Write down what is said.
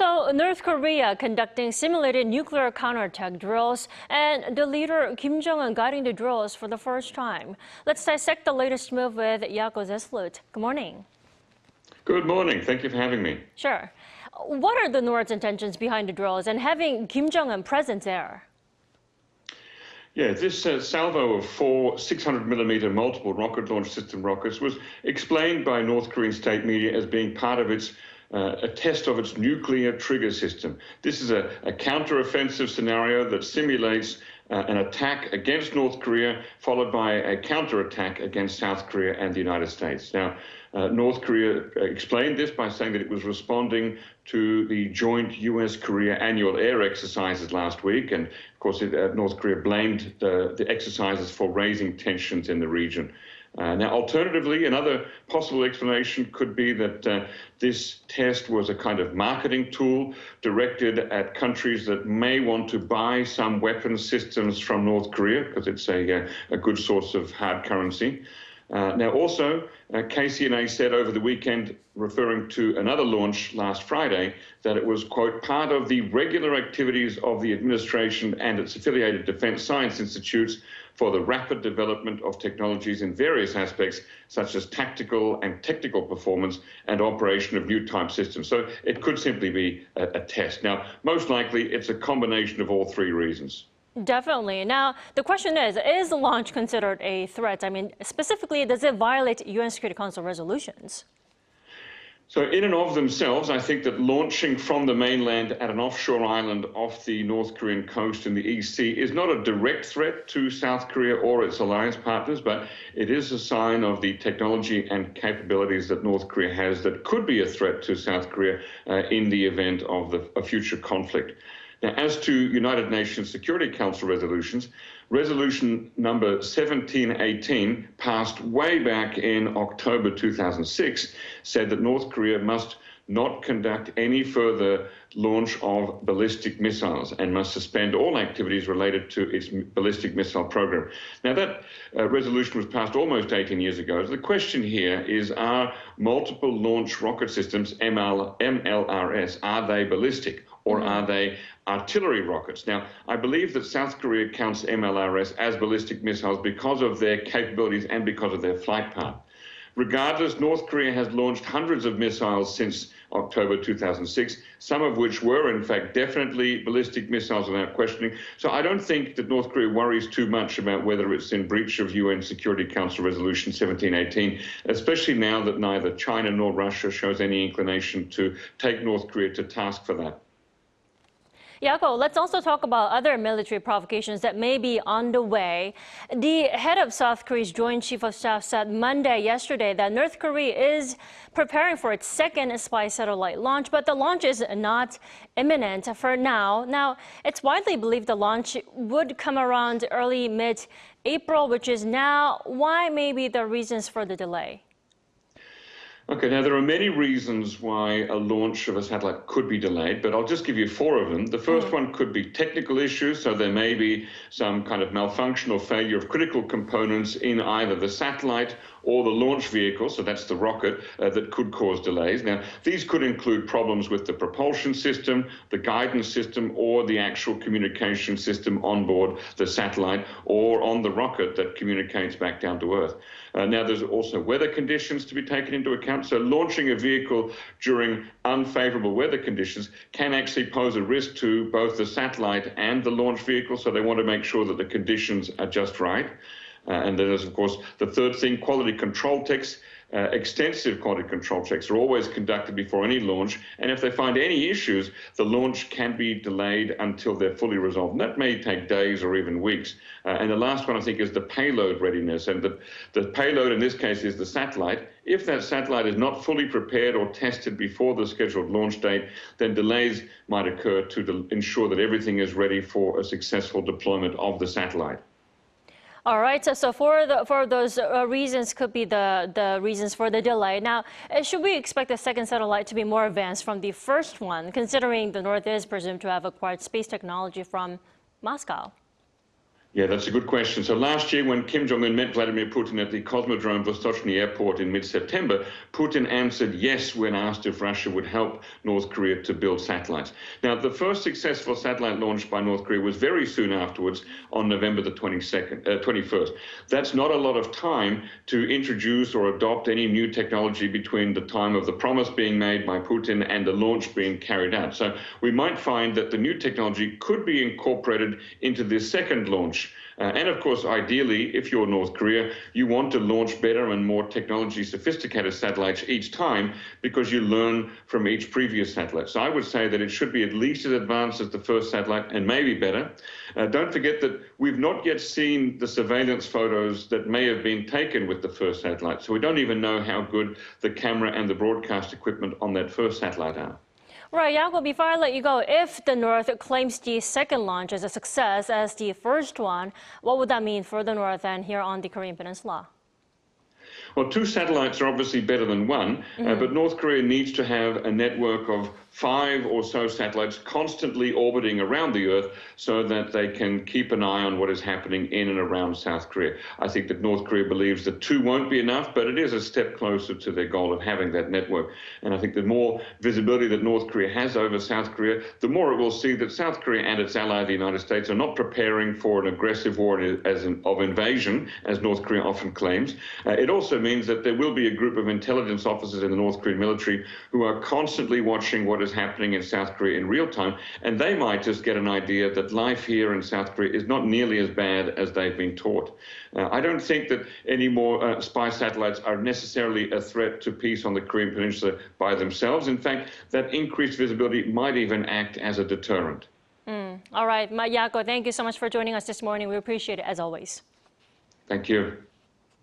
So, North Korea conducting simulated nuclear counterattack drills and the leader Kim Jong-un guiding the drills for the first time. Let's dissect the latest move with Jacco Zwetsloot. Good morning. Good morning. Thank you for having me. Sure. What are the North's intentions behind the drills and having Kim Jong-un present there? Yeah, this salvo of 4 600mm multiple rocket launch system rockets was explained by North Korean state media as being part of its a test of its nuclear trigger system. This is a counter-offensive scenario that simulates an attack against North Korea, followed by a counterattack against South Korea and the United States. Now, North Korea explained this by saying that it was responding to the joint US-Korea annual air exercises last week. And of course, North Korea blamed the exercises for raising tensions in the region. Now, alternatively, another possible explanation could be that this test was a kind of marketing tool directed at countries that may want to buy some weapons systems from North Korea, because it's a good source of hard currency. Now, also, KCNA said over the weekend, referring to another launch last Friday, that it was, quote, part of the regular activities of the administration and its affiliated defense science institutes for the rapid development of technologies in various aspects, such as tactical and technical performance and operation of new type systems. So it could simply be a test. Now, most likely, it's a combination of all three reasons. Definitely. Now, the question is the launch considered a threat? I mean, specifically, does it violate UN Security Council resolutions? So in and of themselves, I think that launching from the mainland at an offshore island off the North Korean coast in the East Sea is not a direct threat to South Korea or its alliance partners, but it is a sign of the technology and capabilities that North Korea has that could be a threat to South Korea in the event of a future conflict. Now, as to United Nations Security Council resolutions, resolution number 1718, passed way back in October 2006, said that North Korea must not conduct any further launch of ballistic missiles and must suspend all activities related to its ballistic missile program. Now, that resolution was passed almost 18 years ago. So the question here is, are multiple launch rocket systems, MLRS, are they ballistic? Or are they artillery rockets? Now, I believe that South Korea counts MLRS as ballistic missiles because of their capabilities and because of their flight path. Regardless, North Korea has launched hundreds of missiles since October 2006, some of which were, in fact, definitely ballistic missiles without questioning. So I don't think that North Korea worries too much about whether it's in breach of UN Security Council Resolution 1718, especially now that neither China nor Russia shows any inclination to take North Korea to task for that. Jacco, let's also talk about other military provocations that may be on the way. The head of South Korea's Joint Chief of Staff said yesterday that North Korea is preparing for its second spy satellite launch, but the launch is not imminent for now. Now, it's widely believed the launch would come around early mid-April, which is now. Why maybe the reasons for the delay? Okay, now there are many reasons why a launch of a satellite could be delayed, but I'll just give you 4 of them. The first one could be technical issues, so there may be some kind of malfunction or failure of critical components in either the satellite or the launch vehicle, so that's the rocket, that could cause delays. Now, these could include problems with the propulsion system, the guidance system, or the actual communication system on board the satellite or on the rocket that communicates back down to Earth. Now, there's also weather conditions to be taken into account. So launching a vehicle during unfavorable weather conditions can actually pose a risk to both the satellite and the launch vehicle, so they want to make sure that the conditions are just right. And then there's, of course, the third thing, quality control checks. Extensive quality control checks are always conducted before any launch, and if they find any issues, the launch can be delayed until they're fully resolved. And that may take days or even weeks. And the last one, I think, is the payload readiness. And the payload in this case is the satellite. If that satellite is not fully prepared or tested before the scheduled launch date, then delays might occur to ensure that everything is ready for a successful deployment of the satellite. All right, so for those reasons could be the reasons for the delay. Now, should we expect the second satellite to be more advanced from the first one, considering the North is presumed to have acquired space technology from Moscow? Yeah, that's a good question. So last year, when Kim Jong-un met Vladimir Putin at the Cosmodrome Vostochny Airport in mid-September, Putin answered yes when asked if Russia would help North Korea to build satellites. Now, the first successful satellite launch by North Korea was very soon afterwards, on November the 21st. That's not a lot of time to introduce or adopt any new technology between the time of the promise being made by Putin and the launch being carried out. So we might find that the new technology could be incorporated into this second launch. And of course, ideally, if you're North Korea, you want to launch better and more technology sophisticated satellites each time because you learn from each previous satellite. So I would say that it should be at least as advanced as the first satellite and maybe better. Don't forget that we've not yet seen the surveillance photos that may have been taken with the first satellite. So we don't even know how good the camera and the broadcast equipment on that first satellite are. Right, Jacco, before I let you go, if the North claims the second launch as a success as the first one, what would that mean for the North and here on the Korean Peninsula? Well, two satellites are obviously better than one, but North Korea needs to have a network of 5 or so satellites constantly orbiting around the Earth so that they can keep an eye on what is happening in and around South Korea. I think that North Korea believes that 2 won't be enough, but it is a step closer to their goal of having that network. And I think the more visibility that North Korea has over South Korea, the more it will see that South Korea and its ally, the United States, are not preparing for an aggressive war of invasion, as North Korea often claims. It also means that there will be a group of intelligence officers in the North Korean military who are constantly watching what is happening in South Korea in real time, and they might just get an idea that life here in South Korea is not nearly as bad as they've been taught. I don't think that any more spy satellites are necessarily a threat to peace on the Korean Peninsula by themselves. In fact, that increased visibility might even act as a deterrent. All right, Jacco, thank you so much for joining us this morning. We appreciate it as always. Thank you.